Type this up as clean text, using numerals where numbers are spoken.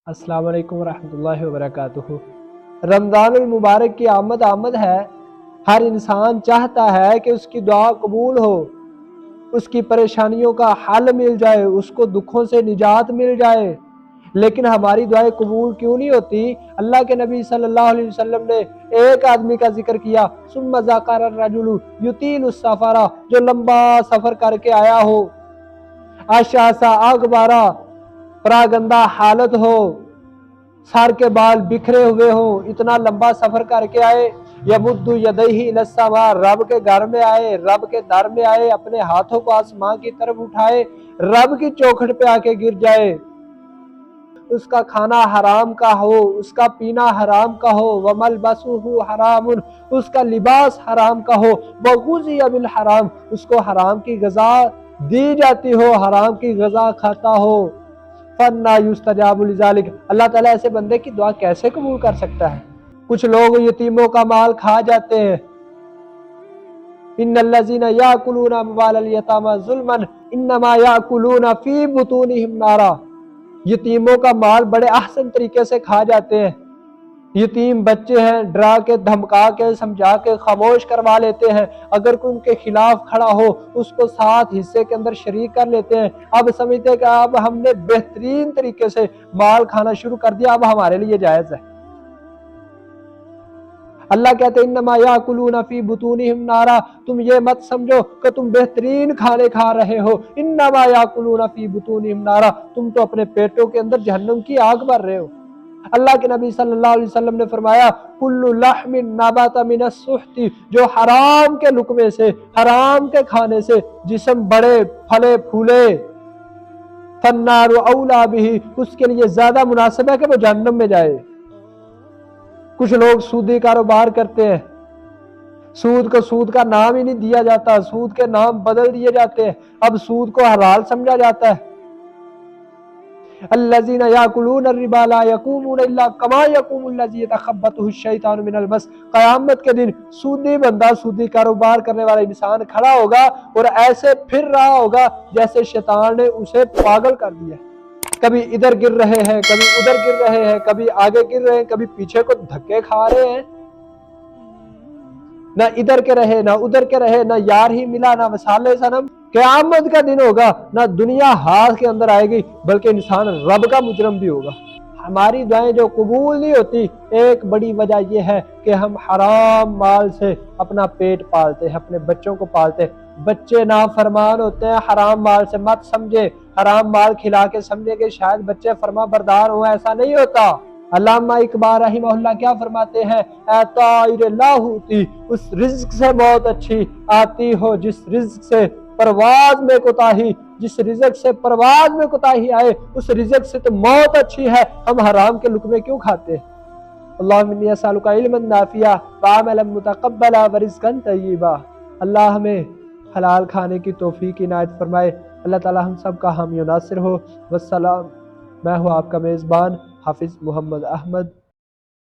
अस्सलाम वालेकुम रहमतुल्लाहि व बरकातुहू। रमज़ान मुबारक की आमद है। हर इंसान चाहता है कि उसकी दुआ कबूल हो, उसकी परेशानियों का हल मिल जाए, उसको दुखों से निजात मिल जाए। लेकिन हमारी दुआएं कबूल क्यों नहीं होती? अल्लाह के नबी सल्लल्लाहु अलैहि वसल्लम ने एक आदमी का जिक्र किया, सुम्मा ज़ाकर रजुलु युतीलुस सफरा, जो लंबा सफर करके आया हो, आशासा अगबारा, परागंदा हालत हो, सर के बाल बिखरे हुए हो, इतना लंबा सफर करके आए। यमुद्दु यदैहि इलस्समा, रब के घर में आए, रब के दर में आए, अपने हाथों को आसमां की तरफ उठाए, रब की चौखट पे आके गिर जाए। उसका खाना हराम का हो, उसका पीना हराम का हो, वमलबसुहु हरामुन, उसका लिबास हराम का हो, वगुज़िया बिल हराम, उसको हराम की ग़िज़ा दी जाती हो, हराम की ग़िज़ा खाता हो। फन्ना युस्तजाबु लिज़ालिक, अल्लाह ताला ऐसे बंदे की दुआ कैसे कबूल कर सकता है? कुछ लोग यतीमों का माल खा जाते हैं। इन्नल्लज़ीना याकुलूना अम्वालल यतामा ज़ुल्मन इन्नमा याकुलूना फी बुतूनिहिम नारा, यतीमों का माल बड़े अहसन तरीके से खा जाते हैं। यतीम बच्चे हैं, डरा के, धमका के, समझा के खामोश करवा लेते हैं। अगर कोई उनके खिलाफ खड़ा हो, उसको साथ हिस्से के अंदर शरीक कर लेते हैं। अब समझते हैं कि अब हमने बेहतरीन तरीके से माल खाना शुरू कर दिया, अब हमारे लिए जायज है। अल्लाह कहते हैं इन्नमा याकुलूना फी बुतूनिहिम नारा, तुम ये मत समझो कि तुम बेहतरीन खाने खा रहे हो। इन्नमा याकुलूना फी बुतूनिहिम नारा, तुम तो अपने पेटों के अंदर जहन्नम की आग भर रहे हो। अल्लाह के नबी सल्लल्लाहु अलैहि वसल्लम ने फरमाया, कुल्लु लहमिन नबाता मिनस सुहती, जो हराम के लुकमे से, हराम के खाने से जिस्म बड़े फले फूले, फन्नारु औला बिही, उसके लिए ज्यादा मुनासिब है कि वो जहन्नम में जाए। कुछ लोग सूदी कारोबार करते हैं, सूद को सूद का नाम ही नहीं दिया जाता, सूद के नाम बदल दिए जाते हैं, अब सूद को हलाल समझा जाता है। अल्लज़ीना याकुलून रिबा ला यकूमून इल्ला कमा यकूमुल्लज़ी यतखब्बतुहु शैतानु मिनल मस, क़यामत के दिन सूदी बंदा, सूदी कारोबार करने वाला इंसान खड़ा होगा और ऐसे फिर रहा होगा जैसे शैतान ने उसे पागल कर दिया। कभी इधर गिर रहे हैं, कभी उधर गिर रहे हैं, कभी आगे गिर रहे हैं, कभी पीछे को धक्के खा रहे हैं। ना इधर के रहे, ना उधर के रहे, ना यार ही मिला, ना वसाले सनम। क़यामत का दिन होगा, ना दुनिया हाथ के अंदर आएगी, बल्कि इंसान रब का मुजरम भी होगा। हमारी दुआएं जो कबूल नहीं होती, एक बड़ी वजह यह है कि हम हराम माल से अपना पेट पालते हैं, अपने बच्चों को पालते हैं। बच्चे नाफरमान होते हैं, हराम माल से मत समझे, हराम माल खिला के समझे कि शायद बच्चे फरमा बरदार हो, ऐसा नहीं होता। अल्लामा इकबाल रहिमहुल्लाह क्या फरमाते हैं, ऐ लाहूती, उस रिज्क से बहुत अच्छी आती हो जिस रिज्क से परवाज में कोताही, जिस रिज़्क से परवाज में कोताही आए, उस रिज़्क से तो मौत अच्छी है। हम हराम के लुक़मे क्यों खाते हैं? अल्लाहुम्मा इन्नी अस्अलुका इल्मन नाफ़िया व अमलन मुतक़ब्बला व रिज़्क़न तय्यिबा। अल्लाह हमें हलाल खाने की तौफ़ीक़ इनायत फरमाए। अल्लाह ताला हम सब का हामी और नासिर हो। वस्सलाम। मैं हूँ आपका मेज़बान हाफिज़ मोहम्मद अहमद।